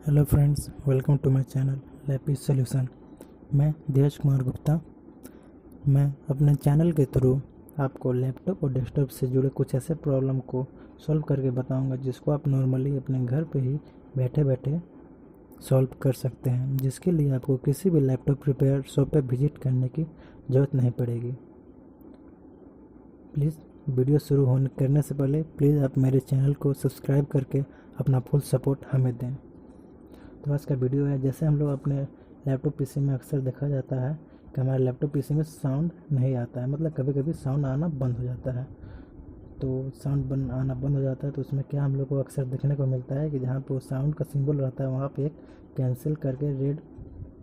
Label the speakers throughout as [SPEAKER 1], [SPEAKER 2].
[SPEAKER 1] Hello friends, welcome to my channel Lapis solution. मैं धीरज कुमार गुप्ता। मैं अपने चैनल के थ्रू आपको लैपटॉप और डेस्कटॉप से जुड़े कुछ ऐसे प्रॉब्लम को सॉल्व करके बताऊंगा जिसको आप नॉर्मली अपने घर पे ही बैठे बैठे सॉल्व कर सकते हैं, जिसके लिए आपको किसी भी लैपटॉप रिपेयर शॉप पे विजिट करने की ज़रूरत नहीं पड़ेगी। प्लीज़ वीडियो शुरू होने करने से पहले प्लीज़ आप मेरे चैनल को सब्सक्राइब करके अपना फुल सपोर्ट हमें दें। तो आज का वीडियो है, जैसे हम लोग अपने लैपटॉप पीसी में अक्सर देखा जाता है कि हमारे लैपटॉप पीसी में साउंड नहीं आता है, मतलब कभी कभी साउंड आना बंद हो जाता है। तो साउंड आना बंद हो जाता है तो उसमें क्या हम लोग को अक्सर देखने को मिलता है कि जहाँ पे वो साउंड का सिंबल रहता है वहाँ पे एक कैंसिल करके रेड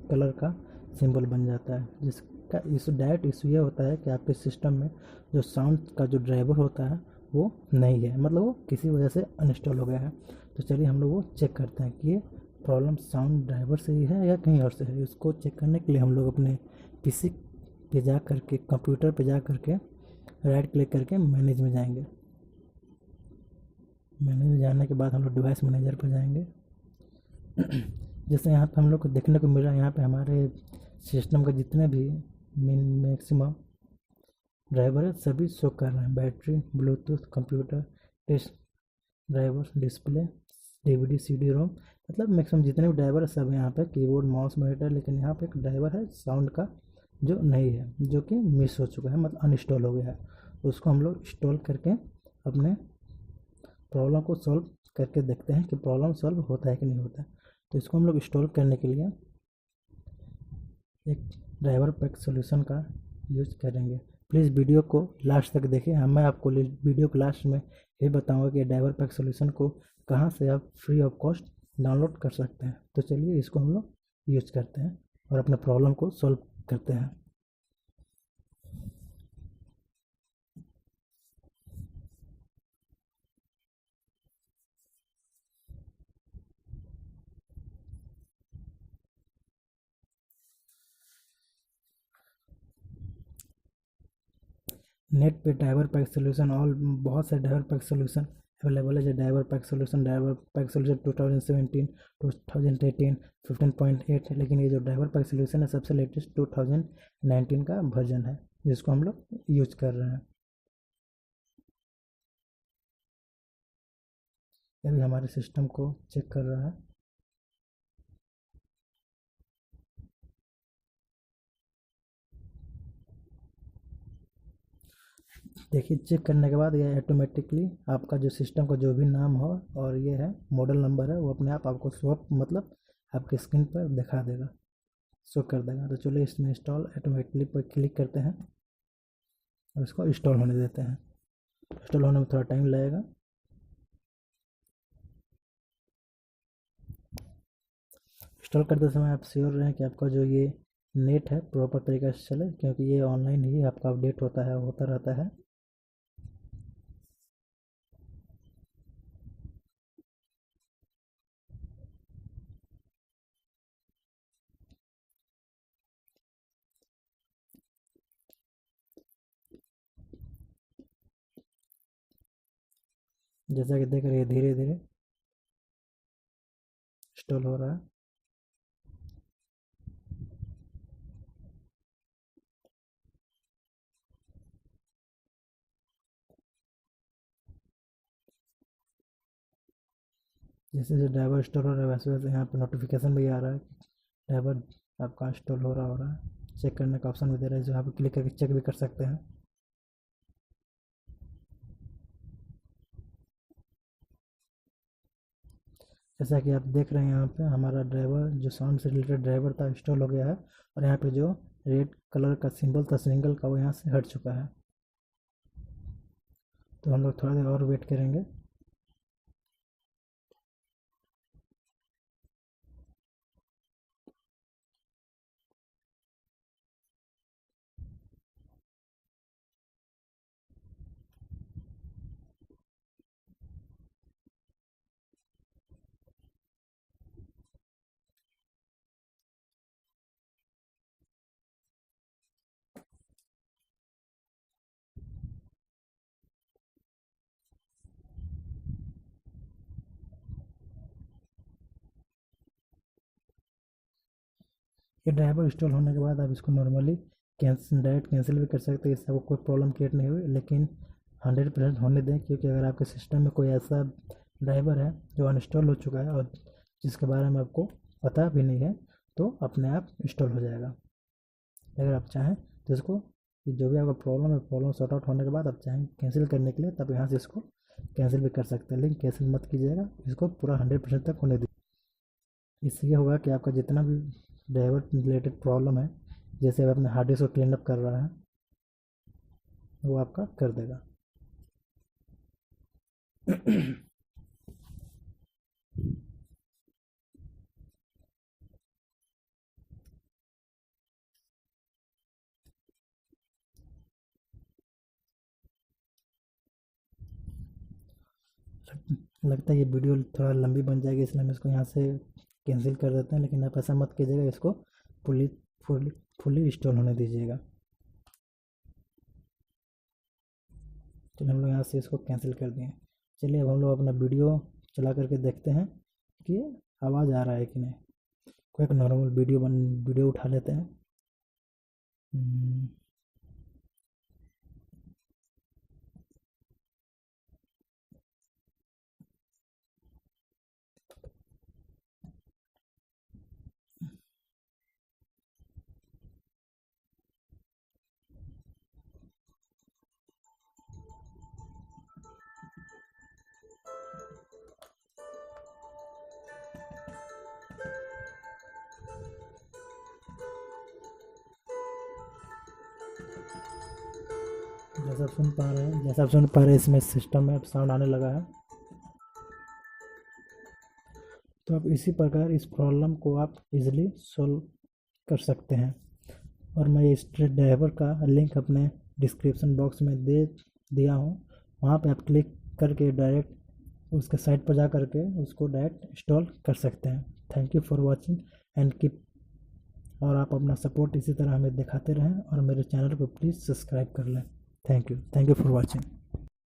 [SPEAKER 1] कलर का सिंबल बन जाता है, जिसका इशू डायरेक्ट इशू ये होता है कि आपके सिस्टम में जो साउंड का जो ड्राइवर होता है वो नहीं है, मतलब वो किसी वजह से अनइंस्टॉल हो गया है। तो चलिए हम लोग वो चेक करते हैं कि ये प्रॉब्लम साउंड ड्राइवर से ही है या कहीं और से है। इसको चेक करने के लिए हम लोग अपने पीसी पे जा करके, कंप्यूटर पे जा करके राइट क्लिक करके मैनेज में जाएंगे। मैनेज में जाने के बाद हम लोग डिवाइस मैनेजर पर जाएंगे। जैसे यहाँ पे हम लोग को देखने को मिल रहा है, यहाँ पे हमारे सिस्टम का जितने भी मैक्सिमम ड्राइवर है सभी शो कर रहे हैं। Battery, bluetooth, computer, test driver, display, DVD, CD ROM, मतलब मैक्सिमम जितने भी ड्राइवर है सब यहाँ पे, कीबोर्ड, माउस, मॉनिटर। लेकिन यहाँ पे एक ड्राइवर है साउंड का जो नहीं है, जो कि मिस हो चुका है, मतलब अनइंस्टॉल हो गया है। उसको हम लोग इंस्टॉल करके अपने प्रॉब्लम को सॉल्व करके देखते हैं कि प्रॉब्लम सॉल्व होता है कि नहीं होता है। तो इसको हम लोग इंस्टॉल करने के लिए एक ड्राइवर पैक सॉल्यूशन का यूज करेंगे। प्लीज़ वीडियो को लास्ट तक देखिए। मैं आपको वीडियो के लास्ट में ये बताऊंगा कि ड्राइवर पैक सॉल्यूशन को कहाँ से आप फ्री ऑफ कॉस्ट डाउनलोड कर सकते हैं। तो चलिए इसको हम लोग यूज करते हैं और अपने प्रॉब्लम को सॉल्व करते हैं। नेट पे ड्राइवर पैक सोल्यूशन ऑल बहुत से ड्राइवर पैक सोल्यूशन अवेलेबल है। जो ड्राइवर पैक सोल्यूशन 2017, 2018, 15.8 है। लेकिन ये जो ड्राइवर पैक सोल्यूशन है सबसे लेटेस्ट 2019 का वर्जन है, जिसको हम लोग यूज कर रहे हैं। ये भी हमारे सिस्टम को चेक कर रहा है। देखिए, चेक करने के बाद ये ऑटोमेटिकली आपका जो सिस्टम का जो भी नाम हो और ये है मॉडल नंबर है, वो अपने आप आपको स्वप मतलब आपके स्क्रीन पर दिखा देगा, शो कर देगा। तो चलिए इसमें इंस्टॉल ऑटोमेटिकली पर क्लिक करते हैं और इसको इंस्टॉल होने देते हैं। इंस्टॉल होने में थोड़ा टाइम लगेगा। इंस्टॉल करते समय आप श्योर रहें कि आपका जो ये नेट है प्रॉपर तरीके से चले, क्योंकि ये ऑनलाइन ही आपका अपडेट होता रहता है। जैसा कि देख रहे हैं धीरे धीरे इंस्टॉल हो रहा है। जैसे जैसे ड्राइवर इंस्टॉल हो रहा है वैसे वैसे यहाँ पे नोटिफिकेशन भी आ रहा है कि ड्राइवर आपका इंस्टॉल हो रहा है। चेक करने का ऑप्शन भी दे रहा है, जो यहाँ पे क्लिक करके चेक भी कर सकते हैं। जैसा कि आप देख रहे हैं यहाँ पे हमारा ड्राइवर जो साउंड से रिलेटेड ड्राइवर था इंस्टॉल हो गया है, और यहाँ पे जो रेड कलर का सिंबल था सिंगल का वो यहाँ से हट चुका है। तो हम लोग थोड़ा देर और वेट करेंगे। ये ड्राइवर इंस्टॉल होने के बाद आप इसको नॉर्मली डायरेक्ट कैंसिल भी कर सकते हैं, इससे आपको कोई प्रॉब्लम क्रिएट नहीं हुई, लेकिन 100% होने दें, क्योंकि अगर आपके सिस्टम में कोई ऐसा ड्राइवर है जो अनइंस्टॉल हो चुका है और जिसके बारे में आपको पता भी नहीं है, तो अपने आप इंस्टॉल हो जाएगा। अगर आप चाहें तो इसको, जो भी आपका प्रॉब्लम है, प्रॉब्लम सॉर्ट आउट होने के बाद आप चाहें कैंसिल करने के लिए, तब यहाँ से इसको कैंसिल भी कर सकते हैं, लेकिन कैंसिल मत कीजिएगा, इसको पूरा 100% तक होने दीजिए। इससे ये होगा कि आपका जितना भी ड्राइवर रिलेटेड प्रॉब्लम है, जैसे अब अपने हार्ड डिस्क को क्लीन अप कर रहा है, वो आपका कर देगा। लगता है ये वीडियो थोड़ा लंबी बन जाएगी, इसलिए हम इसको यहाँ से कैंसिल कर देते हैं, लेकिन आप ऐसा मत कीजिएगा, इसको फुली फुली फुली इंस्टॉल होने दीजिएगा। चलिए हम लोग यहाँ से इसको कैंसिल कर दिए। चलिए अब हम लोग अपना वीडियो चला करके देखते हैं कि आवाज़ आ रहा है कि नहीं। कोई एक नॉर्मल वीडियो उठा लेते हैं। जैसा आप सुन पा रहे हैं इसमें सिस्टम में साउंड आने लगा है। तो अब इसी प्रकार इस प्रॉब्लम को आप इजीली सॉल्व कर सकते हैं, और मैं इस ड्राइवर का लिंक अपने डिस्क्रिप्शन बॉक्स में दे दिया हूँ। वहाँ पे आप क्लिक करके डायरेक्ट उसके साइट पर जा करके उसको डायरेक्ट इंस्टॉल कर सकते हैं। Thank you for watching and keep, और आप अपना सपोर्ट इसी तरह हमें दिखाते रहें, और मेरे चैनल को प्लीज़ सब्सक्राइब कर लें। Thank you for watching.